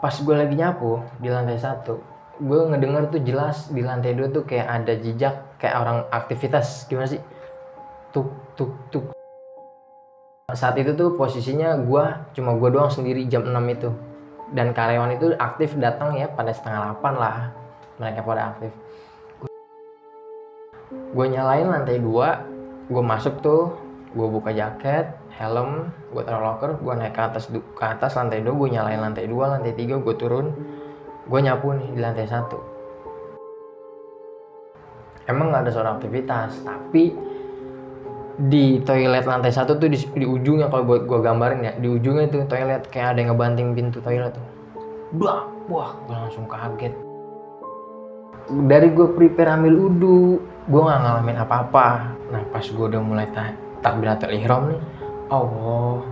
Pas gue lagi nyapu di lantai 1, gue ngedenger tuh jelas di lantai 2 tuh kayak ada jejak kayak orang aktivitas. Gimana sih? Tuk tuk tuk. Saat itu tuh posisinya cuma gue doang sendiri jam 6 itu. Dan karyawan itu aktif datang ya pada setengah 8 lah. Mereka pada aktif. Gue nyalain lantai 2, gue masuk tuh, gue buka jaket, helm, gue taruh locker, gue naik ke atas lantai 2, gue nyalain lantai 2, lantai 3 gue turun, gue nyapu nih di lantai 1. Emang nggak ada suara aktivitas, tapi di toilet lantai 1 tuh di ujungnya, kalau buat gue gambarin ya, di ujungnya tuh toilet kayak ada yang ngebanting pintu toilet tuh. Wah, gue langsung kaget. Dari gue prepare ambil wudu, gue nggak ngalamin apa-apa. Nah pas gue udah mulai takbiratul ihram nih, Allah,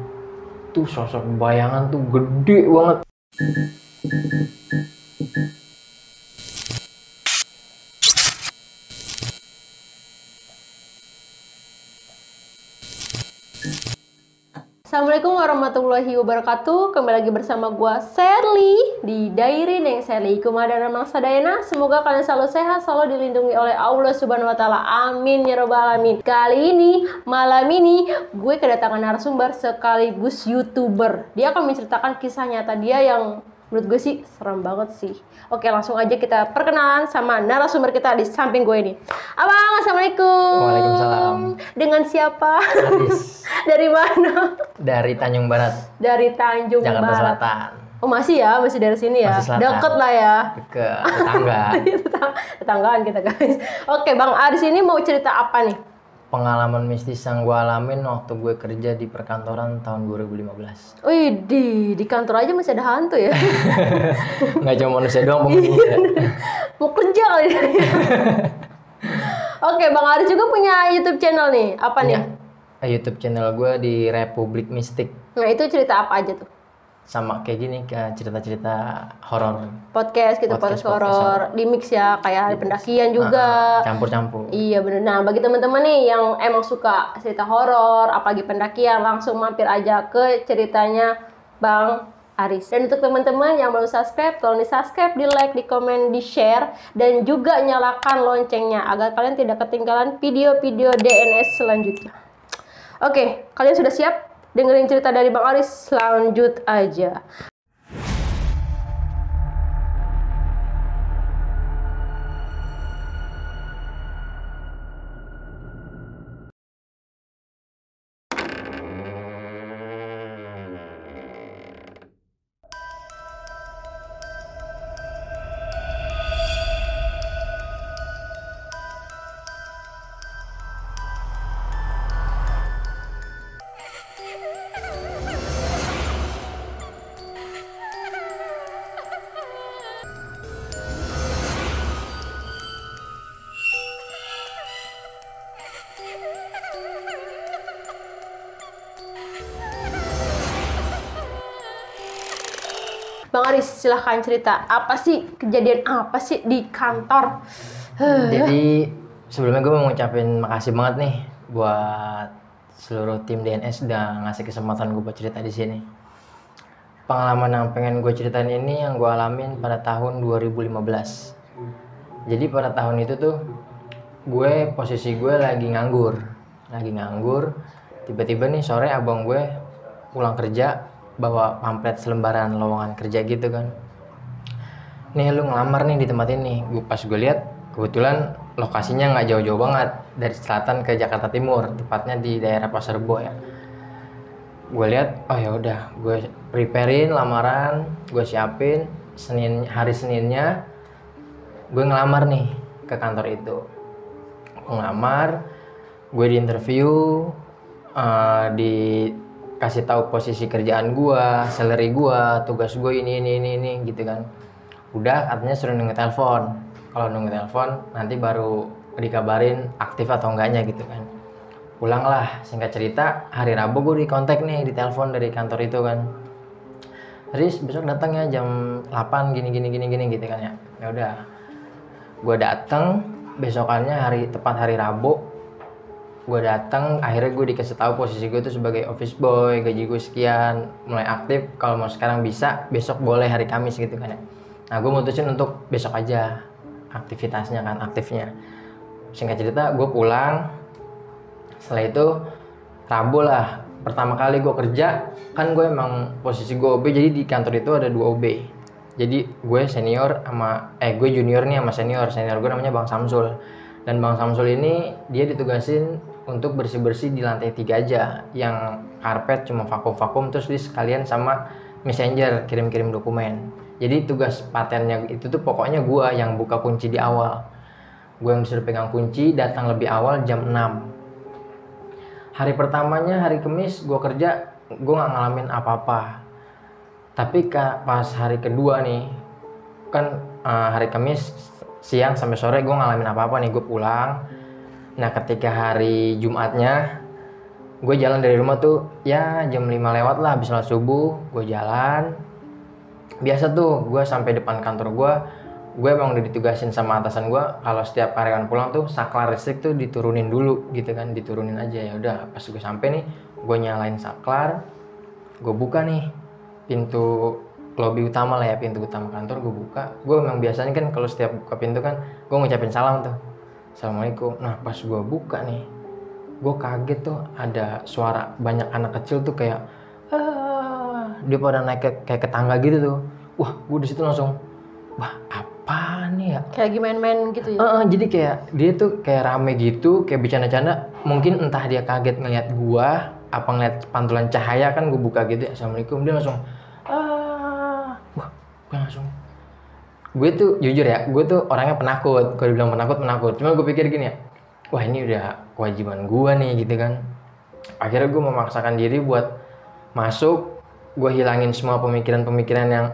tuh sosok bayangan tuh gede banget. Assalamualaikum warahmatullahi wabarakatuh. Kembali lagi bersama gua Sherly di Diary Neng Sherly Kumadana Mangsadayana. Semoga kalian selalu sehat, selalu dilindungi oleh Allah Subhanahu wa taala. Amin ya rabbal alamin. Malam ini gue kedatangan narasumber sekaligus YouTuber. Dia akan menceritakan kisah nyata dia yang menurut gue sih serem banget sih. Oke, langsung aja kita perkenalan sama narasumber kita di samping gue ini. Abang, assalamualaikum. Waalaikumsalam. Dengan siapa? Aris. Dari mana? Dari Tanjung Barat. Dari Tanjung Jakarta Barat. Selatan. Oh masih ya, masih dari sini ya. Deket lah ya. Deket, tetangga. Tetanggaan kita guys. Oke, Bang Aris ini mau cerita apa nih? Pengalaman mistis yang gue alamin waktu gue kerja di perkantoran tahun 2015. Wih, di kantor aja masih ada hantu ya? Nggak cuma manusia doang penghuninya. Mau kerja kali ya? Oke, Bang Aris juga punya YouTube channel nih. Apa nih? YouTube channel gue di Republik Mistik. Nah, itu cerita apa aja tuh? Sama kayak gini, kayak cerita-cerita horor. Podcast horor di mix ya, kayak pendakian juga. Campur-campur. Iya bener. Nah bagi teman-teman nih yang emang suka cerita horor, apalagi pendakian, langsung mampir aja ke ceritanya Bang Aris. Dan untuk teman-teman yang belum subscribe, tolong di subscribe, di like, di komen, di share, dan juga nyalakan loncengnya agar kalian tidak ketinggalan video-video DNS selanjutnya. Oke, kalian sudah siap dengerin cerita dari Bang Aris? Lanjut aja. Bang Aris, silahkan cerita. Apa sih kejadian apa sih di kantor? Jadi sebelumnya gue mau ngucapin makasih banget nih buat seluruh tim DNS udah ngasih kesempatan gue buat cerita di sini. Pengalaman yang pengen gue ceritain ini yang gue alamin pada tahun 2015. Jadi pada tahun itu tuh posisi gue lagi nganggur. Tiba-tiba nih sore abang gue pulang kerja bawa pamflet selembaran lowongan kerja gitu kan. Nih lu ngelamar nih di tempat ini. Pas gue lihat kebetulan lokasinya nggak jauh-jauh banget dari selatan ke Jakarta Timur, tepatnya di daerah Pasar Rebo ya. Gue lihat, oh ya udah, gue preparein lamaran, gue siapin. Hari Seninnya gue ngelamar nih ke kantor itu. Gue ngelamar, gue di interview, kasih tahu posisi kerjaan gua, salary gua, tugas gua ini gitu kan. Udah katanya suruh nunggu telepon. Kalau nunggu telepon nanti baru dikabarin aktif atau enggaknya gitu kan. Pulanglah, singkat cerita hari Rabu gua dikontak nih, ditelepon dari kantor itu kan. Riz besok datang ya jam 8 gini gitu kan ya. Ya udah. Gua datang besokannya tepat hari Rabu. gue datang, akhirnya gue dikasih tahu posisi gue tuh sebagai office boy, gaji gue sekian, mulai aktif. Kalau mau sekarang bisa, besok boleh hari Kamis gitu kan ya. Nah gue mutusin untuk besok aja aktivitasnya kan, aktifnya. Singkat cerita, gue pulang. Setelah itu Rabu lah, pertama kali gue kerja. Kan gue emang posisi gue OB, jadi di kantor itu ada 2 OB. Jadi gue senior sama gue junior nih sama senior. Senior gue namanya Bang Samsul. Dan Bang Samsul ini dia ditugasin untuk bersih-bersih di lantai 3 aja. Yang karpet cuma vakum-vakum, terus dia sekalian sama messenger kirim-kirim dokumen. Jadi tugas patennya itu tuh pokoknya gue yang buka kunci di awal. Gue yang disuruh pegang kunci, datang lebih awal jam 6. Hari pertamanya hari Kamis gue kerja, gue nggak ngalamin apa-apa. Tapi pas hari kedua nih, kan hari Kamis siang sampai sore gue ngalamin apa-apa nih, gue pulang. Nah ketika hari Jumatnya, gue jalan dari rumah tuh ya jam 5 lewat lah, habis sholat subuh gue jalan. Biasa tuh gue sampai depan kantor gue emang udah ditugasin sama atasan gue kalau setiap karyawan pulang tuh saklar listrik tuh diturunin dulu gitu kan, diturunin aja. Ya udah pas gue sampai nih, gue nyalain saklar, gue buka nih pintu lobi utama lah ya, pintu utama kantor gue buka. Gue memang biasanya kan kalau setiap buka pintu kan gue ngucapin salam tuh, assalamualaikum. Nah pas gue buka nih, gue kaget tuh ada suara banyak anak kecil tuh kayak dia pada naik kayak ke tangga gitu tuh. Wah gue di situ langsung, wah apa nih ya? Kayak lagi main-main gitu ya? Jadi kayak dia tuh kayak rame gitu, kayak bercanda-canda. Mungkin entah dia kaget ngeliat gua, apa ngeliat pantulan cahaya kan gue buka gitu ya, assalamualaikum. Dia langsung wah gue langsung, gue tuh jujur ya, gue tuh orangnya penakut. Kalau dibilang penakut. Cuma gue pikir gini ya, wah ini udah kewajiban gua nih gitu kan. Akhirnya gue memaksakan diri buat masuk. Gue hilangin semua pemikiran-pemikiran yang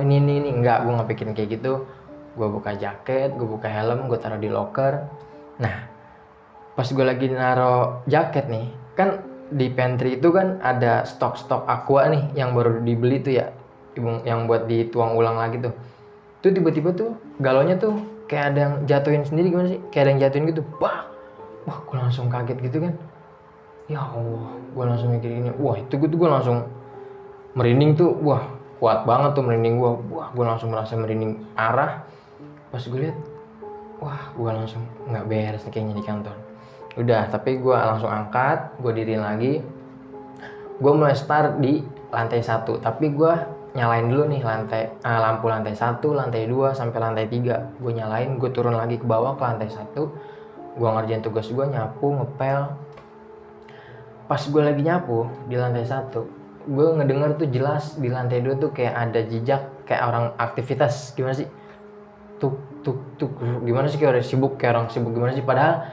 ini enggak, gue nggak pikirin kayak gitu. Gue buka jaket, gue buka helm, gue taruh di locker. Nah pas gue lagi naruh jaket nih, kan di pantry itu kan ada stok-stok aqua nih yang baru dibeli tuh ya, yang buat dituang ulang lagi tuh. Tuh tiba-tiba tuh galonnya tuh kayak ada yang jatuhin sendiri. Gimana sih, kayak ada yang jatuhin gitu, wah gue langsung kaget gitu kan. Ya Allah, gue langsung mikir ini, wah itu gue langsung merinding tuh, wah kuat banget tuh merinding gue. Wah gue langsung merasa merinding parah. Pas gue lihat, wah gue langsung nggak beres nih kayaknya di kantor. Udah, tapi gue langsung angkat, gue diriin lagi. Gue mulai start di lantai 1, tapi gue nyalain dulu nih lampu lantai 1, lantai 2 sampai lantai 3. Gue nyalain, gue turun lagi ke bawah ke lantai 1. Gue ngerjain tugas gue, nyapu, ngepel. Pas gue lagi nyapu di lantai 1, gue ngedenger tuh jelas di lantai 2 tuh kayak ada jejak kayak orang aktivitas. Gimana sih? Tuk gimana sih, kayak orang sibuk gimana sih, padahal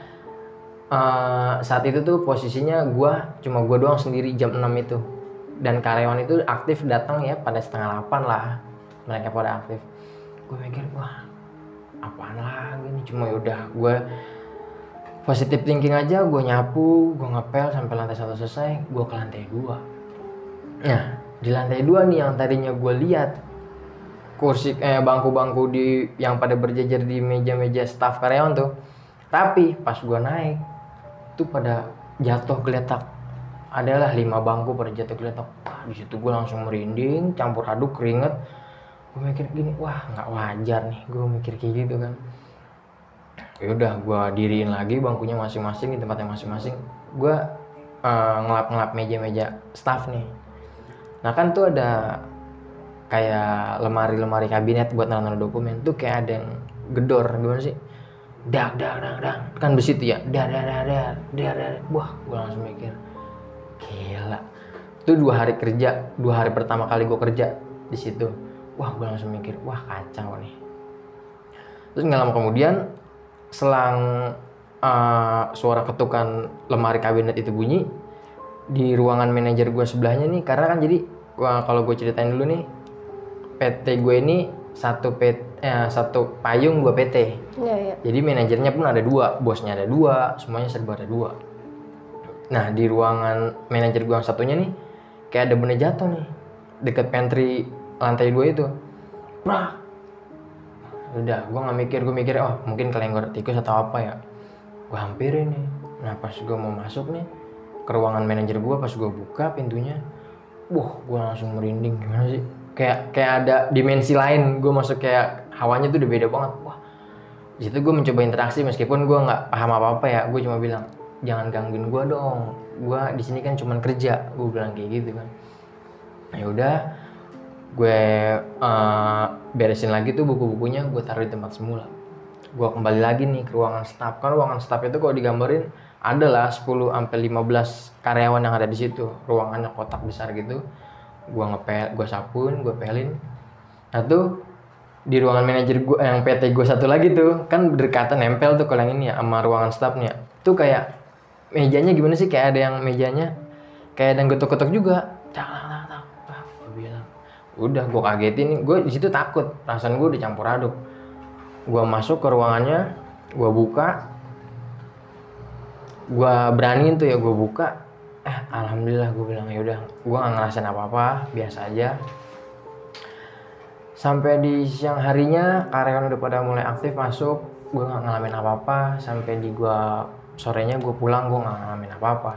saat itu tuh posisinya cuma gue doang sendiri jam 6 itu, dan karyawan itu aktif datang ya pada setengah 8 lah, mereka pada aktif. Gue mikir, wah apaan lagi nih, cuma yaudah gue positive thinking aja. Gue nyapu, gue ngepel sampai lantai 1 selesai, gue ke lantai 2. Nah di lantai 2 nih yang tadinya gue lihat kursi bangku-bangku yang pada berjejer di meja-meja staff karyawan tuh, tapi pas gue naik tuh pada jatuh geletak. Adalah 5 bangku pada jatuh geletak. Wah di situ gue langsung merinding, campur aduk keringet. Gue mikir gini, wah nggak wajar nih, gue mikir kayak gitu kan. Ya udah, gue diriin lagi bangkunya masing-masing di tempatnya masing-masing. Gue ngelap-ngelap meja-meja staff nih. Nah kan tuh ada kayak lemari kabinet buat naruh dokumen tuh, kayak ada yang gedor. Gimana sih, dak kan besi tuh ya, dar. Wah gue langsung mikir, gila. Itu 2 hari kerja, 2 hari pertama kali gue kerja di situ. Wah gue langsung mikir, wah kacau nih. Terus nggak lama kemudian, selang suara ketukan lemari kabinet itu bunyi di ruangan manajer gue sebelahnya nih. Karena kan jadi kalau gue ceritain dulu nih, PT gue ini satu payung 2 PT. Iya. Jadi manajernya pun ada 2, bosnya ada 2, semuanya serba ada 2. Nah di ruangan manajer gue yang satunya nih, kayak ada benda jatuh nih deket pantry lantai 2 itu. Brak. Udah, gue nggak mikir, gue mikir mungkin kelenggor tikus atau apa ya. Gue hampirin nih, Nah pas gue mau masuk nih ke ruangan manajer gue, pas gue buka pintunya, gue langsung merinding. Gimana sih, kayak ada dimensi lain. Gue masuk kayak hawanya tuh udah beda banget. Wah, di situ gue mencoba interaksi meskipun gue nggak paham apa-apa ya. Gue cuma bilang, jangan gangguin gue dong, gue di sini kan cuma kerja. Gue bilang kayak gitu kan. Ya udah, gue beresin lagi tuh buku-bukunya, gue taruh di tempat semula. Gue kembali lagi nih ke ruangan staff. Kan ruangan staff itu kalau digambarin adalah 10-15 karyawan yang ada di situ. Ruangannya kotak besar gitu. Gue ngepel, gue sabun, gue pelin. Nah tuh di ruangan manajer gue yang PT gue satu lagi tuh kan berdekatan, nempel tuh kalau yang ini ya sama ruangan staffnya. Tuh kayak mejanya gimana sih, kayak ada yang mejanya kayak ada yang getok-getok juga. Gue bilang, udah gue kagetin. Gue di situ takut, perasaan gue dicampur aduk. Gue masuk ke ruangannya, gue buka, gue beraniin tuh ya, gue buka. Alhamdulillah, gue bilang ya udah, gue nggak ngerasain apa-apa, biasa aja. Sampai di siang harinya karyawan udah pada mulai aktif masuk, gue nggak ngalamin apa-apa. Sampai di gue sorenya gue pulang, gue nggak ngalamin apa-apa.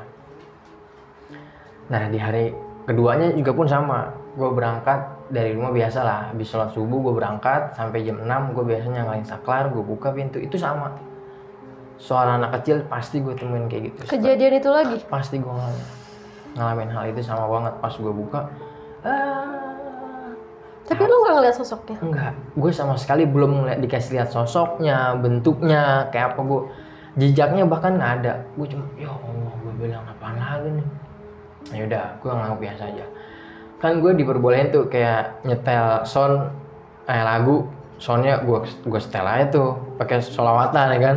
Nah di hari keduanya juga pun sama, gue berangkat dari rumah biasa lah, habis sholat subuh gue berangkat sampai jam 6, gue biasanya nyalain saklar, gue buka pintu, itu sama suara anak kecil pasti gue temuin kayak gitu. Kejadian itu lagi? Pasti gue ngalamin hal itu sama banget. Pas gue buka, tapi lu nggak ngeliat sosoknya? Enggak, gue sama sekali belum dikasih lihat sosoknya, bentuknya kayak apa, gue jejaknya bahkan nggak ada. Gue cuma ya Allah, gue bilang apaan lagi nih. Ya udah, gue nganggap biasa aja. Kan gue diperbolehin tuh kayak nyetel sound lagu, soundnya gue setel aja tuh pakai sholawatan ya kan,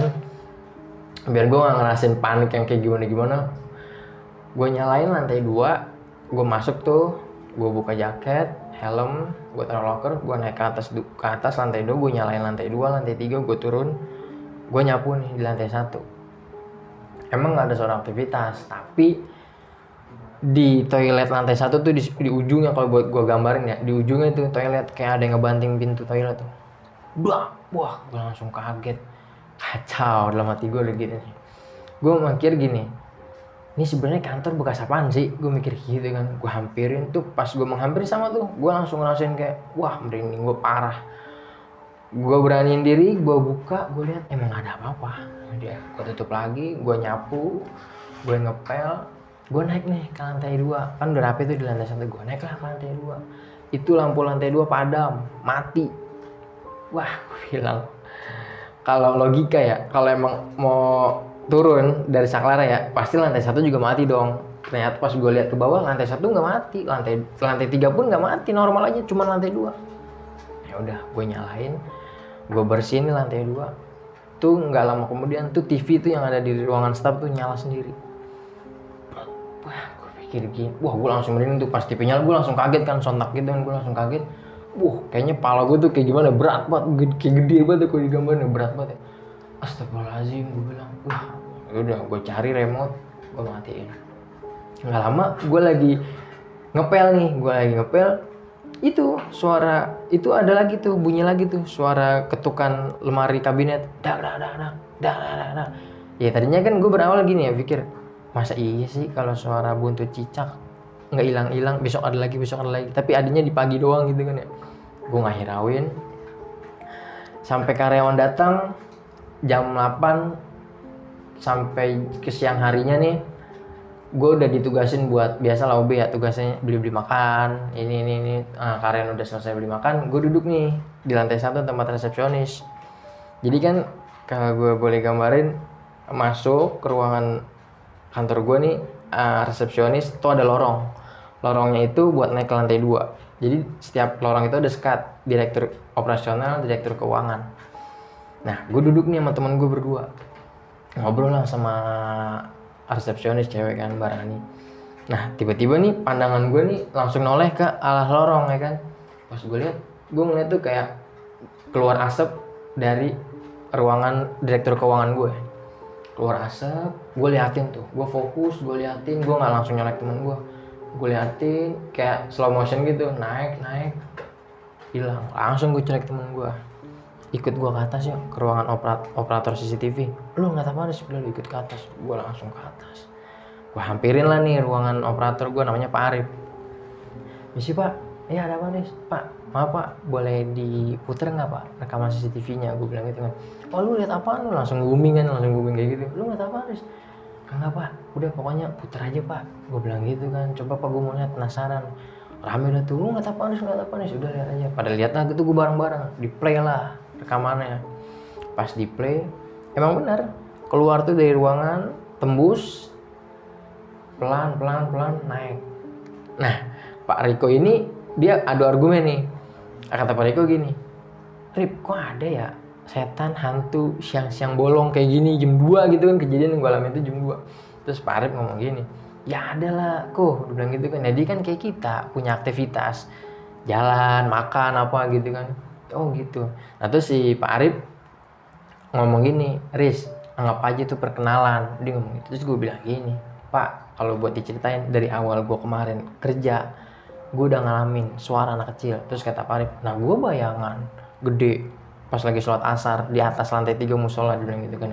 biar gue nggak ngerasain panik yang kayak gimana. Gue nyalain lantai 2, gue masuk tuh, gue buka jaket, helm, gue taruh locker, gue naik ke atas lantai 2, gue nyalain lantai 2, lantai 3 gue turun, gue nyapu nih di lantai 1. Emang nggak ada suara aktivitas, tapi di toilet lantai 1 tuh di ujungnya, kalau buat gue gambarin ya, di ujungnya tuh toilet kayak ada yang ngebanting pintu toilet tuh. Wah, gue langsung kaget, kacau dalam hati gue udah gitu nih. Gue mikir gini, ini sebenarnya kantor bekas apaan sih? Gue mikir gitu kan. Gue hampirin tuh, pas gue menghampiri sama tuh, gue langsung ngerasain kayak wah merinding gue parah. Gue beraniin diri, gue buka, gue lihat emang gak ada apa-apa. Dia, gue tutup lagi, gue nyapu, gue ngepel, gue naik nih ke lantai 2. Kan udah rapi tuh di lantai 1, gue naik lah ke lantai 2. Itu lampu lantai 2 padam, mati. Wah, gue bilang kalau logika ya, kalau emang mau turun dari saklar ya pasti lantai 1 juga mati dong. Ternyata pas gue lihat ke bawah, lantai 1 nggak mati, lantai 3 pun nggak mati, normal aja, cuma lantai 2. Ya udah, gue nyalain, gue bersihin lantai 2. Tuh nggak lama kemudian tuh TV tuh yang ada di ruangan staff tuh nyala sendiri. Wah, gue pikir gini, wah gue langsung merinding tuh pas TV nyala. Gue langsung kaget kan, sontak gitu kan, gue langsung kaget. Kayaknya pala gue tuh kayak gimana, berat banget, kayak gede banget kalau digambarin, berat banget ya. Astagfirullahaladzim, gue bilang, wah udah, gue cari remote, gue matiin. Nggak lama, gue lagi ngepel nih, itu suara, itu ada lagi tuh, bunyi lagi tuh, suara ketukan lemari kabinet, dak. Ya tadinya kan gue berawal gini ya, pikir, masa iya sih kalau suara buntut cicak nggak hilang, besok ada lagi, tapi adanya di pagi doang gitu kan ya. Gue nggak hirauin, sampai karyawan datang jam 8, sampai ke siang harinya nih, gue udah ditugasin buat biasa lah OB ya, tugasnya beli makan, ini. Karyawan udah selesai beli makan, gue duduk nih di lantai 1 tempat resepsionis. Jadi kan kalau gue boleh gambarin, masuk ke ruangan kantor gue nih, resepsionis tuh ada lorongnya itu buat naik ke lantai 2. Jadi setiap lorong itu ada sekat, direktur operasional, direktur keuangan. Nah, gue duduk nih sama temen gue berdua, ngobrol lah sama resepsionis cewek kan, Mbak Rani. Nah, tiba-tiba nih pandangan gue nih langsung noleh ke arah lorong ya kan. Pas gue lihat, gue ngeliat tuh kayak keluar asap dari ruangan direktur keuangan gue. Keluar asap, gue liatin tuh, gue fokus, gue liatin, gue nggak langsung nyolek temen gue liatin kayak slow motion gitu, naik, hilang, langsung gue colek temen gue. ikut gua ke atas yuk, ke ruangan operator CCTV. Lu nggak apa Aris, udah lu ikut ke atas. Gua langsung ke atas. Gua hampirin lah nih ruangan operator gua, namanya Pak Arif. Misi Pak, ya ada apa Aris? Pak, maaf Pak, boleh diputer nggak Pak rekaman CCTV-nya? Gue bilang gitu kan. Oh lu lihat apaan? Lu langsung booming kayak gitu. Lu nggak apa Aris? Enggak Pak, udah pokoknya puter aja Pak. Gue bilang gitu kan. Coba Pak, gue mau lihat, penasaran. Rame udah tuh, lu nggak apa Aris, udah lihat aja. Pada lihat lah gitu, gue bareng-bareng di play lah rekamannya. Pas di play, emang benar keluar tuh dari ruangan, tembus, pelan naik. Nah, Pak Riko ini dia adu argumen nih. Kata Pak Riko gini, Rip, kok ada ya setan hantu siang-siang bolong kayak gini jam 2 gitu kan, kejadian yang gue alami itu jam 2. Terus Pak Arif ngomong gini, ya ada lah kok, udah bilang gitu kan. Jadi kan kayak kita punya aktivitas jalan, makan apa gitu kan. Oh gitu. Nah terus si Pak Arif ngomong gini, Riz, anggap aja itu perkenalan. Dia ngomong gitu. Terus gue bilang gini, Pak, kalau buat diceritain dari awal gue kemarin kerja, gue udah ngalamin suara anak kecil. Terus kata Pak Arif, nah gue bayangan gede pas lagi sholat asar di atas lantai 3 musola. Dia bilang gitu kan.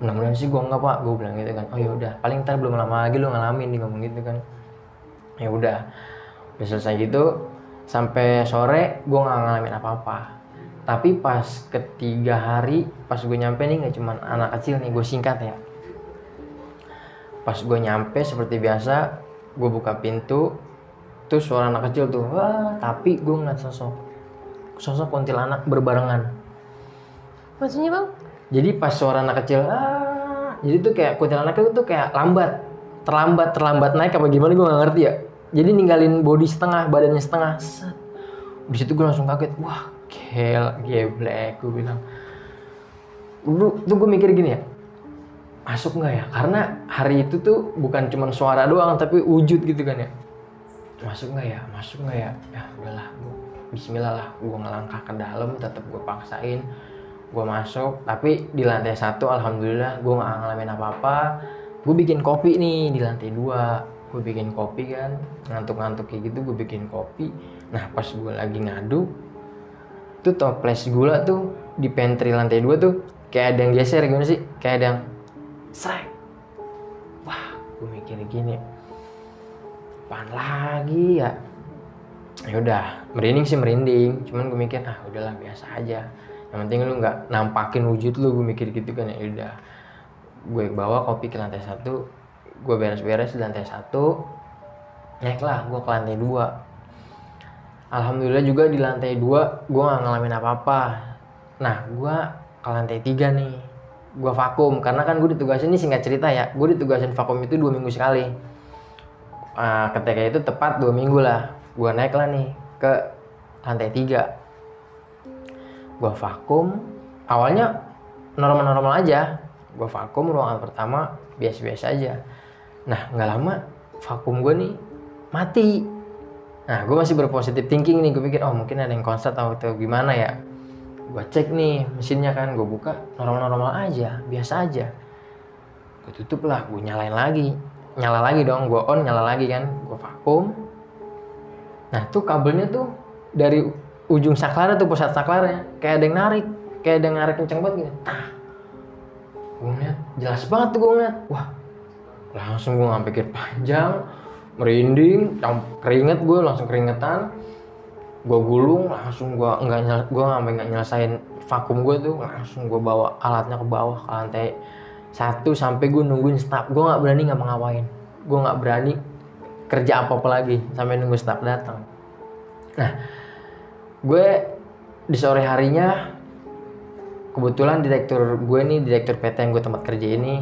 Mudah-mudahan sih gue enggak Pak, gue bilang gitu kan. Oh ya udah, paling ntar belum lama lagi lu ngalamin. Dia ngomong gitu kan. Ya udah selesai gitu, sampai sore gue nggak ngalamin apa-apa. Tapi pas ketiga hari, pas gue nyampe nih, nggak cuman anak kecil nih, gue singkat ya. Pas gue nyampe seperti biasa, gue buka pintu, terus suara anak kecil tuh, wah, tapi gue ngeliat sosok kuntilanak berbarengan. Maksudnya Bang? Jadi pas suara anak kecil, jadi tuh kayak kuntilanaknya tuh kayak terlambat naik apa gimana, gue nggak ngerti ya. Jadi ninggalin body setengah, badannya setengah. Set. Di situ gue langsung kaget, wah, geblek, gue bilang. Dulu tuh gue mikir gini ya, masuk nggak ya? Karena hari itu tuh bukan cuma suara doang, tapi wujud gitu kan ya. Masuk nggak ya? Ya udahlah, bismillah lah. Gue ngelangkah ke dalam, tetap gue paksain. Gue masuk, tapi di lantai 1 alhamdulillah gue nggak ngalamin apa-apa. Gue bikin kopi nih di lantai 2. Gue bikin kopi kan, ngantuk-ngantuk kayak gitu, gue bikin kopi. Nah pas gue lagi ngaduk, tuh toples gula tuh di pantry lantai 2 tuh kayak ada yang geser, gimana sih? Kayak ada yang srek. Wah, gue mikir gini, apaan lagi ya? Ya udah, merinding. Cuman gue mikir, udahlah biasa aja. Yang penting lu nggak nampakin wujud lu, gue mikir gitu kan. Ya udah, gue bawa kopi ke lantai 1, gue beres-beres di lantai 1, naiklah gue ke lantai 2. Alhamdulillah juga di lantai 2 gue gak ngalamin apa-apa. Nah gue ke lantai 3 nih, gue vakum. Karena kan gue ditugasin, ini singkat cerita ya, gue ditugasin vakum itu 2 minggu sekali. Ketika itu tepat 2 minggu lah, gue naik lah nih ke lantai 3. Gue vakum, awalnya normal-normal aja. Gue vakum ruangan pertama biasa-biasa aja. Nah gak lama vakum gue nih mati. Nah gue masih berpositif thinking nih, gue pikir mungkin ada yang konslet atau gimana ya. Gue cek nih mesinnya kan, gue buka normal-normal aja, biasa aja. Gue tutup lah, gue nyala lagi dong, gue on, nyala lagi kan, gue vakum. Nah tuh kabelnya tuh dari ujung saklarnya tuh, pusat saklarnya kayak ada yang narik kenceng banget gitu. Gue ngeliat, jelas banget tuh gue ngeliat, wah langsung gue gak pikir panjang, merinding, keringet, gue langsung keringetan. Gue gulung, langsung gue nggak nyelesain vakum gue tuh, langsung gue bawa alatnya ke bawah ke lantai 1 sampai gue nungguin staff. Gue nggak berani ngapa-ngapain, gue nggak berani kerja apa lagi sampai nunggu staff datang. Nah gue di sore harinya kebetulan direktur PT yang gue tempat kerja ini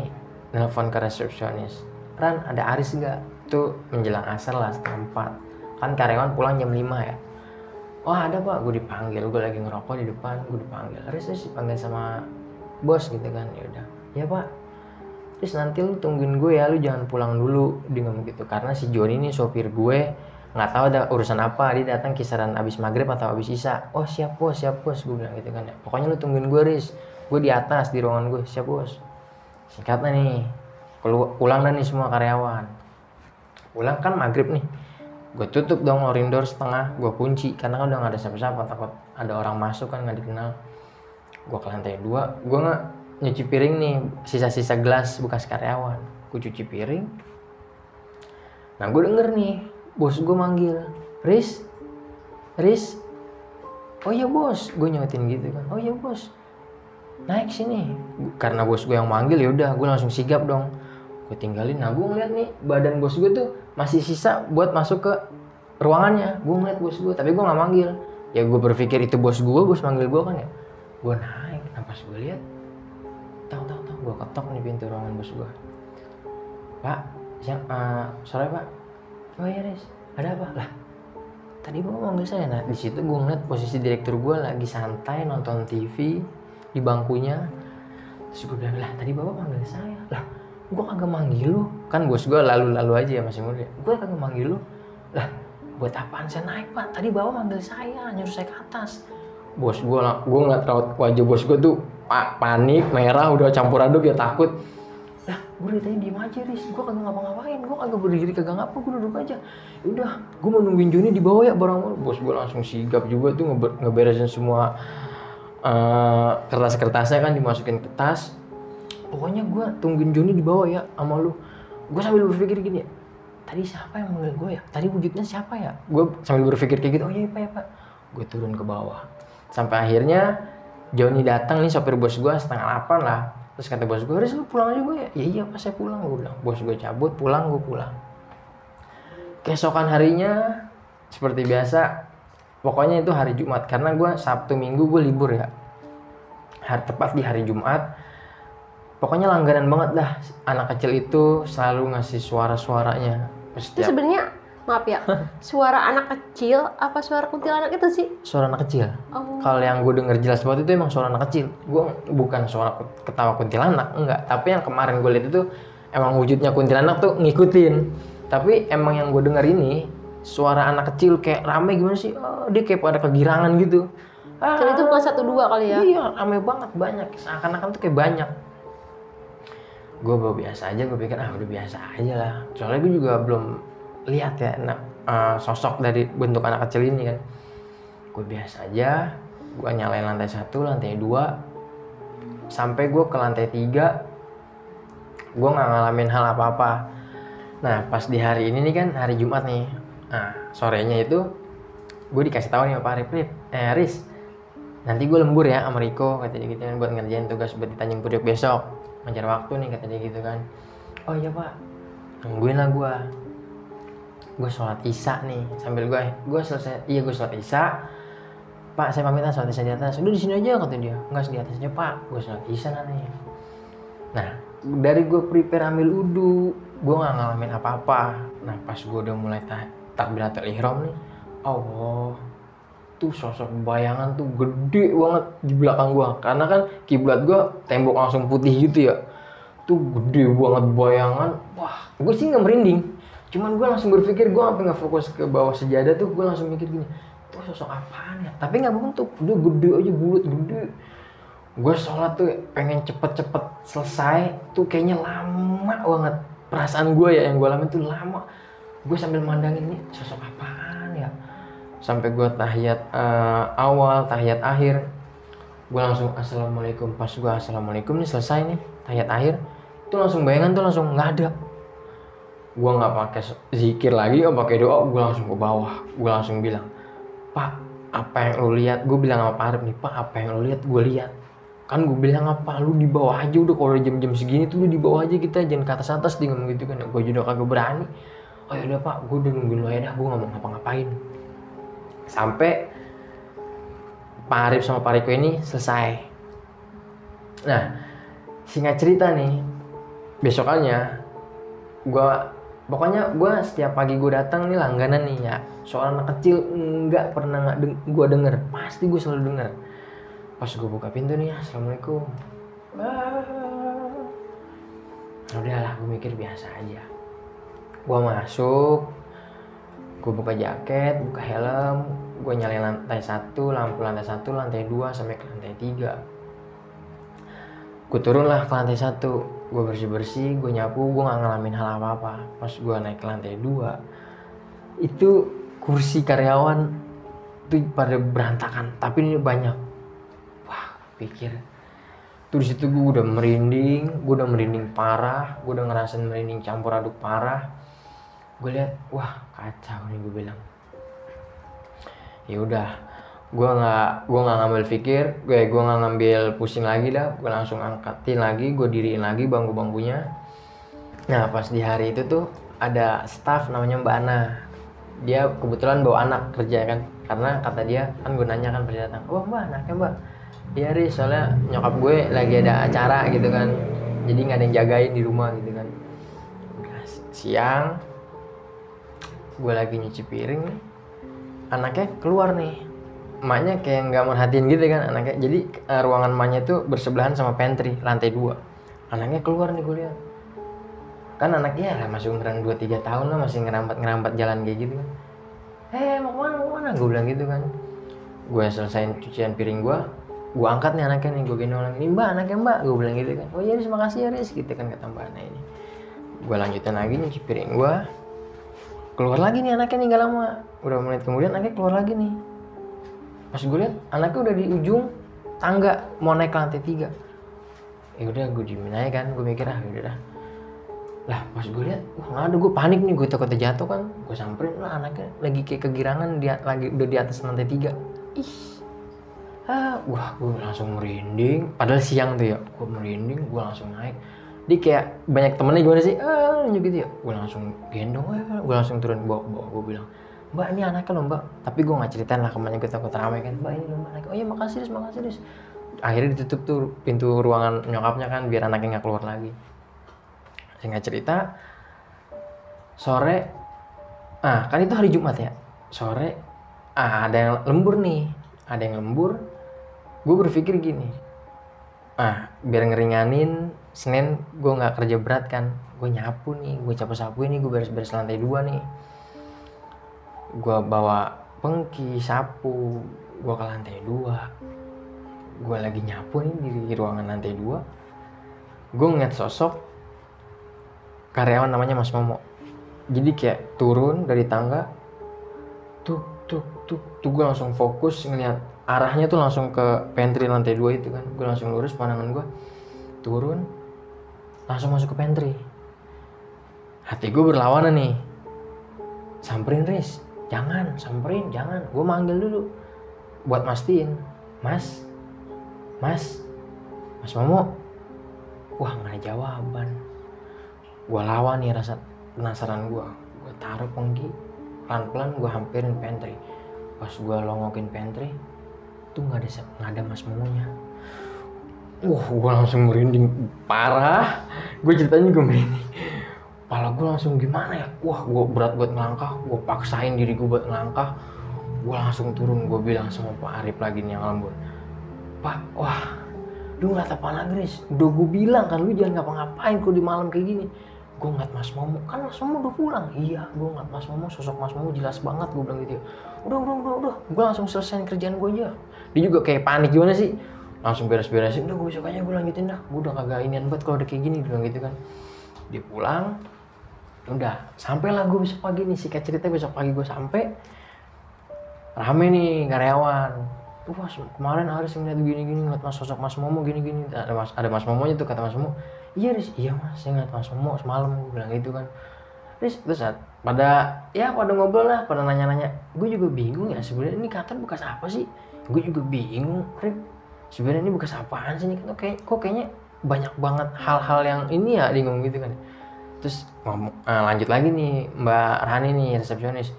nelfon ke resepsionis, Ran ada Aris nggak? Tuh menjelang asar lah, 3:30 kan, karyawan pulang jam 5 ya. Wah ada Pak, gue dipanggil, gue lagi ngerokok di depan, gue dipanggil, Aris dipanggil sama bos gitu kan. Ya udah, ya Pak, terus nanti lu tungguin gue ya, lu jangan pulang dulu. Dia ngomong gitu, karena si Joni ini sopir gue, nggak tahu ada urusan apa, dia datang kisaran abis maghrib atau abis isya. Oh siap bos, gue bilang gitu kan ya. Pokoknya lu tungguin gue Riz, gue di atas di ruangan gue. Siap bos. Singkatnya nih, pulang dah nih semua karyawan. Pulang kan maghrib nih, gue tutup dong loading door setengah, gue kunci karena kan udah nggak ada siapa-siapa, takut ada orang masuk kan nggak dikenal. Gue ke lantai 2, gue nggak nyuci piring nih, sisa-sisa gelas bekas karyawan. Gue cuci piring. Nah gue denger nih, bos gue manggil, Riz. Oh iya bos, gue nyautin gitu kan. Oh iya bos, naik sini. Karena bos gue yang manggil, ya udah, gue langsung sigap dong. Gue tinggalin. Nah gue ngeliat nih badan bos gue tuh masih sisa buat masuk ke ruangannya. Gue ngeliat bos gue, tapi gue nggak manggil. Ya gue berpikir itu bos manggil gue kan ya. Gue naik. Nah pas gue lihat, tahu gue ketok nih pintu ruangan bos gue. Pak, sore pak. Oh iya Riz, ada apa? Lah, tadi bapak manggil saya. Nah di situ gue ngeliat posisi direktur gue lagi santai nonton TV di bangkunya. Terus gue bilang, lah tadi bapak manggil saya. Lah, gue kagak manggil lu. Kan bos gue lalu-lalu aja ya, masih muda. Gue kagak manggil lu. Lah, buat apaan saya naik pak? Tadi bapak manggil saya, nyuruh saya ke atas. Bos gue ngeliat wajah bos gue tuh panik, merah, udah campur aduk ya, takut. Lah, gue dari tadi diem aja Riz, gue kagak ngapa-ngapain, gue kagak berdiri, kagak ngapa, gue duduk aja. Yaudah, gue mau nungguin Joni di bawah ya barang. Bos gue langsung sigap juga tuh ngeberesin semua kertas-kertasnya kan, dimasukin ke tas. Pokoknya gue tungguin Joni di bawah ya sama lu. Gue sambil berpikir gini, tadi siapa yang manggil gue ya? Tadi wujudnya siapa ya? Gue sambil berpikir kayak gitu, oh iya pak ya pak. Gue turun ke bawah. Sampai akhirnya Joni datang nih, sopir bos gue, 7:30 lah. Terus kata bos gue, Riz lu pulang aja gue ya? Ya iya pas saya pulang, gue bilang. Bos gue cabut, pulang, gue pulang. Keesokan harinya seperti biasa, pokoknya itu hari Jumat, karena gue Sabtu Minggu gue libur ya. Tepat di hari Jumat. Pokoknya langganan banget dah, anak kecil itu selalu ngasih suara-suaranya. Itu sebenarnya, maaf ya, suara anak kecil apa suara kuntilanak itu sih? Suara anak kecil. Oh. Kalau yang gue denger jelas banget itu emang suara anak kecil. Gue bukan suara ketawa kuntilanak, enggak. Tapi yang kemarin gue lihat itu emang wujudnya kuntilanak tuh ngikutin. Tapi emang yang gue denger ini suara anak kecil kayak rame gimana sih? Oh, dia kayak pada kegirangan gitu. Jadi itu bukan 1-2 kali ya? Iya, rame banget, banyak. Seakan-akan tuh kayak banyak. Gue bawa biasa aja, gue pikir udah biasa aja lah. Soalnya gue juga belum lihat ya sosok dari bentuk anak kecil ini kan. Gue biasa aja, gue nyalain lantai 1, lantai 2, sampai gue ke lantai 3, gue nggak ngalamin hal apa-apa. Nah pas di hari ini nih kan, hari Jumat nih, nah sorenya itu gue dikasih tahu nih sama Pak Riz, nanti gue lembur ya sama Riko, katanya gitu kan, buat ngerjain tugas buat di Tanjung Priok besok, ngejar waktu nih, katanya gitu kan. Oh iya pak, nungguin lah gue sholat isya nih, sambil gue selesai, gue sholat isya. Pak saya pamit sholat isya di atas. Udah di sini aja, kata dia. Enggak, di atas aja pak, gue sholat isya nanti. Nah dari gue prepare ambil wudu, gue nggak ngalamin apa-apa. Nah pas gue udah mulai takbiratul ihram nih, Allah, tuh sosok bayangan tuh gede banget di belakang gue. Karena kan kiblat gue tembok langsung putih gitu ya, tuh gede banget bayangan. Wah, gue sih nggak merinding, cuman gue langsung berpikir, gue sampai nggak fokus ke bawah sejadah tuh, gue langsung mikir gini, tuh sosok apaan ya? Tapi nggak bentuk, dia gede aja, bulat gede. Gue sholat tuh pengen cepet-cepet selesai, tuh kayaknya lama banget. Perasaan gue ya, yang gue alamin tuh lama. Gue sambil mandangin nih, sosok apaan ya? Sampai gue tahiyat awal, tahiyat akhir, gue langsung assalamualaikum. Pas gue assalamualaikum nih, selesai nih tahiyat akhir, tuh langsung bayangan tuh langsung nggak ada. Gue nggak pakai zikir lagi, nggak pakai doa, gue langsung ke bawah. Gue langsung bilang, Pak, apa yang lu lihat? Gue bilang sama Pak Arif nih, Pak, apa yang lu lihat? Gue lihat. Kan gue bilang apa, lu di bawah aja udah, kalau jam-jam segini tuh lu di bawah aja, kita jangan ke atas-atas, dia ngomong gitu kan. Gue juga kagak berani. Oh yaudah Pak, gue udah nungguin lu aja dah, gue nggak mau ngapa-ngapain. Sampai Pak Arif sama Pak Riko ini selesai. Nah, singkat cerita nih, besokannya pokoknya gue setiap pagi gue datang nih langganan nih ya, soal anak kecil nggak pernah gue denger, pasti gue selalu denger. Pas gue buka pintu nih, assalamualaikum. Udahlah, gue mikir biasa aja. Gue masuk, gue buka jaket, buka helm, gue nyalain lantai 1, lampu lantai 1, lantai 2 sampai ke lantai 3. Gue turun lah ke lantai 1, gue bersih-bersih, gue nyapu, gue gak ngalamin hal apa-apa. Pas gue naik ke lantai 2, itu kursi karyawan itu pada berantakan, tapi ini banyak. Wah, pikir. Terus itu gue udah merinding parah, gue udah ngerasain merinding campur aduk parah. Gue lihat, wah kacau nih, gue bilang. Ya udah, gue nggak ngambil pikir, gue nggak ngambil pusing lagi dah. Gue langsung angkatin lagi, gue diriin lagi bangku-bangkunya. Nah pas di hari itu tuh ada staff namanya Mbak Ana. Dia kebetulan bawa anak kerja kan, karena kata dia kan gue nanya kan pas datang, oh Mbak anaknya Mbak. Iya Riz, soalnya nyokap gue lagi ada acara gitu kan, jadi nggak ada yang jagain di rumah gitu kan. Udah siang, gue lagi nyuci piring nih, anaknya keluar nih, emaknya kayak nggak merhatiin gitu kan anaknya. Jadi ruangan emaknya tuh bersebelahan sama pantry, lantai 2. Anaknya keluar nih, gue lihat kan anaknya ya masih umuran 2-3 tahun lah, masih ngerambat jalan kayak gitu kan. Mau kemana gue bilang gitu kan. Gue selesain cucian piring gue angkat nih anaknya nih, gue gendong lagi, ini Mbak anaknya Mbak, gue bilang gitu kan. Oh iya Riz, makasih ya Riz, gitu kan kata Mbak Ana ini. Gue lanjutin lagi nyuci piring gue, keluar lagi nih anaknya nih, gak lama, udah menit kemudian anaknya keluar lagi nih. Pas gue lihat anaknya udah di ujung tangga mau naik ke lantai 3. Ya udah gue diemin aja kan, gue mikir udah dah. Lah pas gue lihat, wah nggak ada, gue panik nih, gue takutnya jatuh kan. Gue samperin lah, anaknya lagi kayak kegirangan, dia lagi udah di atas lantai 3. Wah gue langsung merinding, padahal siang tuh ya, gue merinding, gue langsung naik. Dia kayak banyak temennya gimana sih, gitu ya. Gue langsung gendong, gue langsung turun bawa, gue bilang, Mbak ini anaknya loh Mbak. Tapi gue nggak ceritain lah kemana, gue takut ramai kan. Mbak ini loh Mbak anaknya. Oh iya makasih Riz. Akhirnya ditutup tuh pintu ruangan nyokapnya kan, biar anaknya nggak keluar lagi. Singkat cerita, sore, kan itu hari Jumat ya, sore, ada yang lembur nih, gue berpikir gini, biar ngeringanin, Senin gue nggak kerja berat kan, gue nyapu nih, gue sapu ini, gue beres-beres lantai 2 nih, gue bawa pengki, sapu, gue ke lantai 2, gue lagi nyapu nih di ruangan lantai 2, gue ngeliat sosok karyawan namanya Mas Momo. Jadi kayak turun dari tangga, tuh gue langsung fokus ngeliat arahnya tuh langsung ke pantry lantai 2 itu kan. Gue langsung lurus pandangan gue, turun, langsung masuk ke pantry. Hati gue berlawanan nih, samperin Riz, jangan. Gue manggil dulu buat mastiin, Mas Momo. Wah nggak ada jawaban. Gue lawan nih rasa penasaran gue taruh pengki, pelan-pelan gue hampirin pantry. Pas gue longokin pantry tuh nggak ada Mas Momonya. Gue langsung merinding parah. Gue ceritanya gue merinding, kepala gue langsung gimana ya. Gue berat buat ngelangkah, gue paksain diri gue buat ngelangkah. Gue langsung turun, gue bilang sama Pak Arif lagi nih yang lembur, Pak, lu ngeliat apaan lagi Riz? Udah gue bilang kan, lu jangan ngapa-ngapain kalau di malam kayak gini. Gue ngeliat Mas Momo, kan Mas Momo udah pulang. Iya, gue ngeliat Mas Momo, sosok Mas Momo jelas banget, gue bilang gitu ya. Udah, gue langsung selesaiin kerjaan gue aja. Dia juga kayak panik gimana sih, langsung beres-beresin. Udah gue besok aja gue lanjutin dah, gue udah kagak inian banget kalau udah kayak gini, dia bilang gitu kan. Dia pulang, udah sampailah gue besok pagi nih. Singkat cerita besok pagi gue sampai, rame nih karyawan. Wah kemarin harus ngeliat gini-gini, ngeliat sosok Mas Momo gini-gini. Ada Mas Momonya tuh, kata Mas Momo, iya Riz, iya Mas, saya ngeliat Mas Momo semalam, gue bilang gitu kan. Riz, terus pada ngobrol lah, pada nanya-nanya. Gue juga bingung ya, sebenarnya ini kantor bekas apa sih? Gue juga bingung, Rip. Sebenarnya ini bekas apaan sih? Ini kok kayaknya banyak banget hal-hal yang ini ya, dia ngomong gitu kan. Terus lanjut lagi nih, Mbak Rani nih, resepsionis.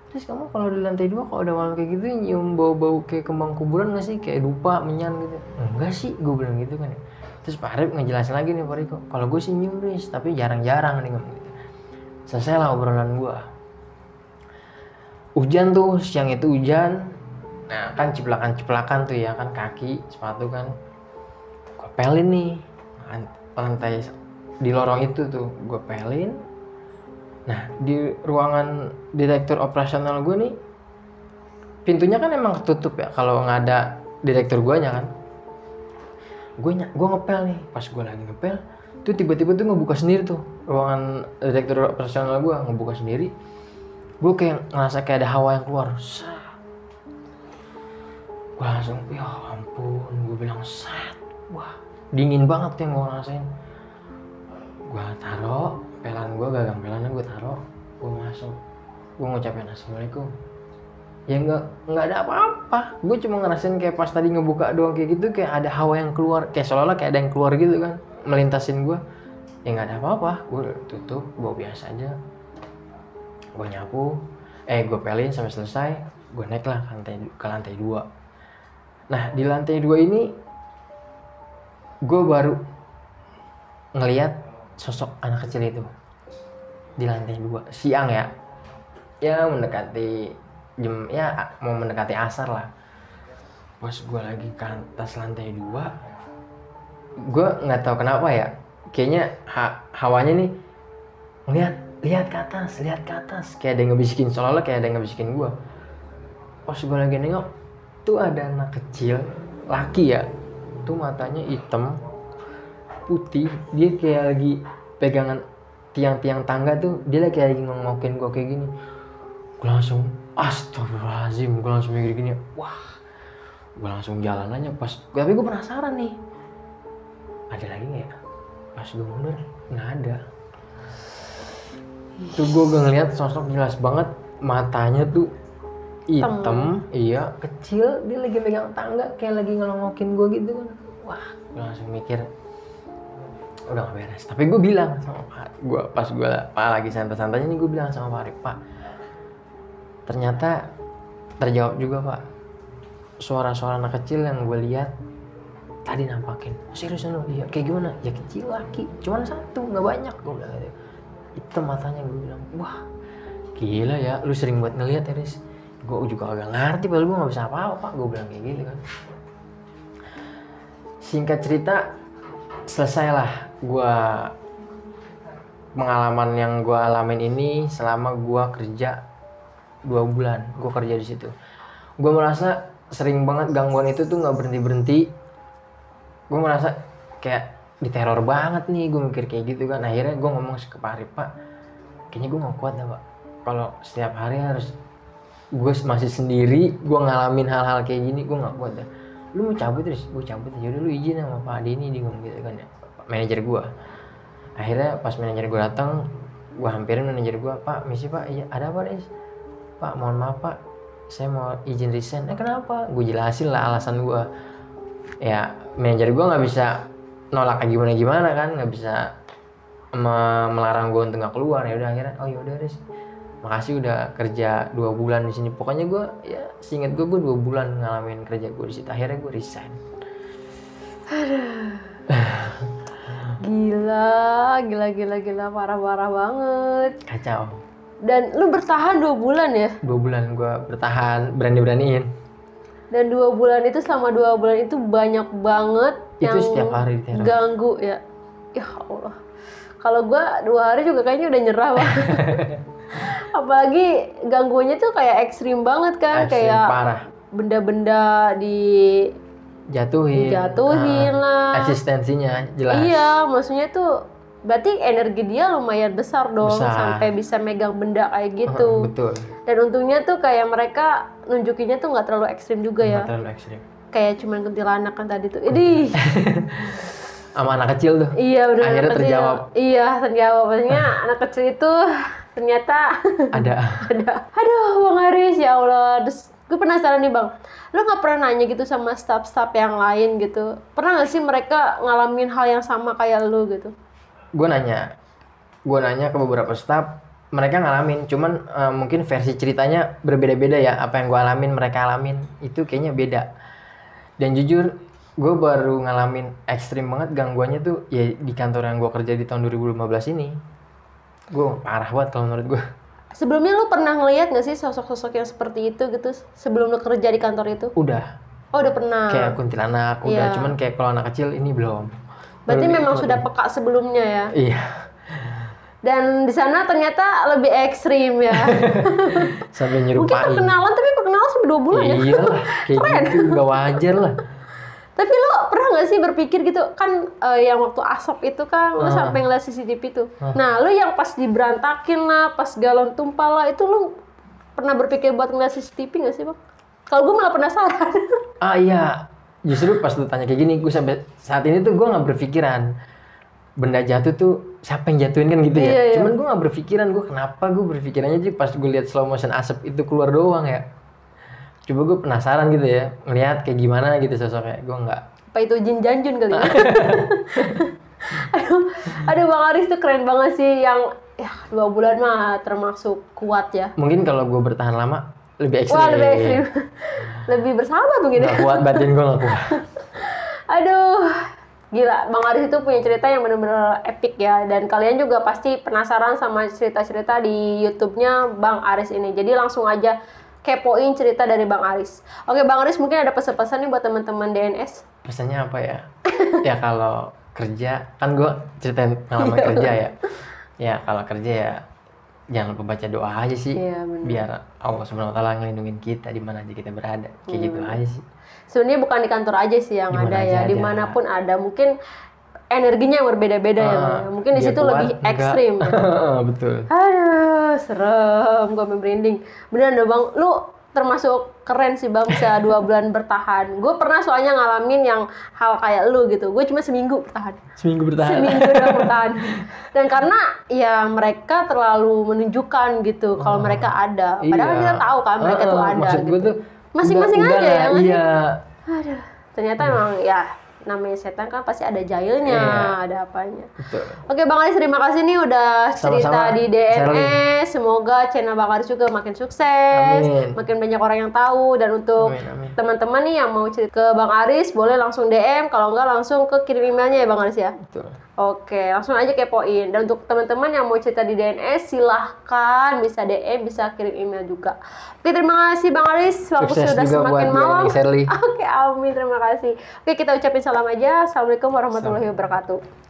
Terus kamu kalau di lantai 2 kalau udah malam kayak gitu nyium bau-bau kayak kembang kuburan gak sih? Kayak dupa, menyan gitu. Enggak sih, gue bilang gitu kan. Terus Pak Arif ngejelasin lagi nih Pak Riko, kalau gue sih nyium Riz, tapi jarang-jarang nih ngomong gitu. Selesai lah obrolan gue. Hujan tuh, siang itu hujan. Nah kan ciplakan tuh ya kan, kaki, sepatu kan. Gue pelin nih, lantai di lorong itu tuh, gue pelin. Nah di ruangan direktur operasional gue nih, pintunya kan emang ketutup ya kalau nggak ada direktur guanya kan. Gue ngepel nih, pas gue lagi ngepel tuh tiba-tiba tuh ngebuka sendiri tuh ruangan direktur operasional gue, ngebuka sendiri. Gue kayak ngerasa kayak ada hawa yang keluar. Gue langsung, ya ampun, gue bilang set, wah dingin banget yang gue rasain. Gue taruh pelan gue, gagang pelannya gue taruh, gue masuk, gue ngucapin assalamualaikum. Ya nggak ada apa-apa, gue cuma ngerasain kayak pas tadi ngebuka doang kayak gitu, kayak ada hawa yang keluar, kayak seolah-olah kayak ada yang keluar gitu kan, melintasin gue. Ya nggak ada apa-apa, gue tutup, gue biasa aja, gue nyapu, gue pelin sampai selesai, gue naik lah ke lantai 2. Nah di lantai 2 ini gue baru ngelihat sosok anak kecil itu di lantai 2 siang ya mendekati jam, ya mau mendekati asar lah. Pas gue lagi ke atas lantai 2, gue nggak tahu kenapa ya, kayaknya hawanya nih lihat ke atas, kayak ada yang ngebisikin, seolah-olah kayak ada yang ngebisikin gue. Pas gue lagi nengok, tuh ada anak kecil laki ya, tuh matanya hitam putih, dia kayak lagi pegangan tiang-tiang tangga tuh, dia kayak lagi ngongokin gue kayak gini. Gue langsung astagfirullahaladzim, gue langsung mikir gini, wah, gue langsung jalan aja. Tapi gue penasaran nih, ada lagi nggak ya? Pas gue mundur nggak ada. Tuh gue ngeliat sosok jelas banget, matanya tuh hitam, iya, kecil, dia lagi pegang tangga kayak lagi ngelongokin gue gitu kan. Wah, gue langsung mikir udah gak beres. Tapi gue bilang sama Pak, pas gue lagi santai-santainya nih, gue bilang sama Pak Arif, Pak, ternyata terjawab juga Pak, suara-suara anak kecil yang gue lihat tadi nampakin. Seriusan lo? Iya. Kayak gimana? Ya kecil laki, cuman satu, nggak banyak, gue bilang gitu. Hitam matanya, gue bilang, wah gila ya, lu sering buat ngeliat ya Riz. Gue juga agak ngerti, padahal gue nggak bisa apa-apa, gue bilang kayak gitu kan. Singkat cerita, selesailah gue pengalaman yang gue alamin ini selama gue kerja 2 bulan. Gue kerja di situ, gue merasa sering banget gangguan itu tuh nggak berhenti. Gue merasa kayak diteror banget nih, gue mikir kayak gitu kan. Akhirnya gue ngomong ke Pak Arif, Pak, kayaknya gue nggak kuat dah Pak, kalau setiap hari harus gue masih sendiri, gue ngalamin hal-hal kayak gini, gue nggak kuat dah. Lu mau cabut terus, gue cabut aja dulu, izin sama Pak Adi ini, dia ngomong gitu kan ya, manajer gue. Akhirnya pas manajer gue datang, gue hampirin manajer gue, Pak, misi Pak, iya ada apa Riz? Pak, mohon maaf Pak, saya mau izin resign. Kenapa? Gue jelasin lah alasan gue. Ya manajer gue nggak bisa nolak gimana kan, nggak bisa melarang gue untuk nggak keluar. Ya udah akhirnya, oh yaudah Riz, makasih udah kerja 2 bulan di sini. Pokoknya gue, ya seinget gue 2 bulan ngalamin kerja gue di situ. Akhirnya gue resign. Gila, parah banget. Kacau. Dan lu bertahan 2 bulan ya? 2 bulan gue bertahan, berani-beraniin. Dan 2 bulan itu, selama 2 bulan itu banyak banget itu yang setiap hari diteror. Ganggu ya. Ya Allah. Kalau gue 2 hari juga kayaknya udah nyerah banget. Apalagi gangguannya tuh kayak ekstrim banget kan, kayak parah. Benda-benda dijatuhin lah. Eksistensinya jelas. Iya, maksudnya tuh berarti energi dia lumayan besar dong, sampai bisa megang benda kayak gitu. Betul. Dan untungnya tuh kayak mereka nunjukinnya tuh nggak terlalu ekstrim juga ya. Nggak terlalu ekstrim. Kayak cuman kuntilanak kan tadi tuh. Idih. Sama anak kecil tuh. Iya benar. Akhirnya terjawab. Iya terjawab. Maksudnya anak kecil itu ternyata ada. Aduh Bang Haris, ya Allah. Terus gue penasaran nih Bang, lo nggak pernah nanya gitu sama staff-staff yang lain gitu? Pernah nggak sih mereka ngalamin hal yang sama kayak lo gitu? Gue nanya ke beberapa staff, mereka ngalamin, cuman mungkin versi ceritanya berbeda-beda ya. Apa yang gue alamin, mereka alamin itu kayaknya beda. Dan jujur, gue baru ngalamin ekstrim banget gangguannya tuh ya di kantor yang gue kerja di tahun 2015 ini. Gue parah banget kalau menurut gue. Sebelumnya lo pernah ngeliat nggak sih sosok-sosok yang seperti itu gitu sebelum lo kerja di kantor itu? Udah. Oh udah pernah. Kayak kuntilanak, udah. Cuman kayak kalau anak kecil ini belum. Berarti memang sudah peka sebelumnya ya? Iya. Dan di sana ternyata lebih ekstrim ya. Sampai nyerupain. Mungkin perkenalan sampai 2 bulan ya? Iya lah, kayak gitu gak wajar lah. Tapi lo pernah nggak sih berpikir gitu kan, yang waktu asap itu kan lo sampai ngeliat CCTV tuh. Nah lo yang pas diberantakin lah, pas galon tumpah lah, itu lo pernah berpikir buat ngeliat CCTV nggak sih Bang? Kalau gue malah penasaran. Iya, justru pas lu tanya kayak gini, gue sampai saat ini tuh gue nggak berpikiran benda jatuh tuh siapa yang jatuhin kan gitu ya. Iya, iya. Cuman gue nggak berpikiran, gue kenapa gue berpikirannya sih pas gue lihat slow motion asap itu keluar doang ya. Coba gue penasaran gitu ya, ngelihat kayak gimana gitu sosoknya. Gue nggak. Apa itu Jin Janjun kali ya? aduh Bang Aris tuh keren banget sih, yang ya 2 bulan mah termasuk kuat ya. Mungkin kalau gue bertahan lama lebih ekstrim. Wah, lebih ekstrim. Lebih bersahabat mungkin ya. Nggak kuat, batin gue nggak kuat. Aduh, gila. Bang Aris itu punya cerita yang benar-benar epic ya. Dan kalian juga pasti penasaran sama cerita-cerita di YouTube-nya Bang Aris ini. Jadi langsung aja kepoin cerita dari Bang Aris. Oke, Bang Aris mungkin ada pesan-pesan nih buat teman-teman DNS. Pesannya apa ya? Ya kalau kerja, kan gue ceritain pengalaman kerja ya. Ya kalau kerja ya jangan lupa baca doa aja sih. Iya, benar. Biar Allah Subhanahu wa taala ngelindungin kita di mana aja kita berada. Kayak gitu aja sih. Sebenarnya bukan di kantor aja sih yang Dimana ada aja ya, ada. dimanapun ada. Mungkin energinya yang berbeda-beda ya, Bang. Mungkin di Dia situ kuat, lebih enggak. ekstrim. Ya. Betul. Aduh, serem, gue merinding. Beneran deh Bang, lu termasuk keren sih Bang, bisa 2 bulan bertahan. Gue pernah soalnya ngalamin yang hal kayak lu gitu. Gue cuma seminggu bertahan. Seminggu bertahan. Seminggu udah bertahan. Dan karena ya mereka terlalu menunjukkan gitu kalau mereka ada. Padahal Iya. kita tahu kan mereka tuh ada. Maksud gue gitu. tuh Masing-masing udah aja lah, ya. Mas? Iya. Aduh, ternyata emang ya namanya setan kan pasti ada jahilnya, Iya. ada apanya. Betul. Oke Bang Aris, terima kasih nih udah cerita Sama-sama, di DNS. Semoga channel Bang Aris juga makin sukses, Amin. makin banyak orang yang tahu. Dan untuk Amin, amin. teman-teman nih yang mau cerita ke Bang Aris, boleh langsung DM. Kalau enggak langsung ke kirim emailnya ya Bang Aris ya. Betul. Oke, langsung aja kepoin. Dan untuk teman-teman yang mau cerita di DNS, silahkan bisa DM, bisa kirim email juga. Oke, terima kasih Bang Aris. Waktu Sukses sudah juga semakin buat malam. Dian Shirley. Oke, amin. Terima kasih. Oke, kita ucapin salam aja. Assalamualaikum warahmatullahi wabarakatuh.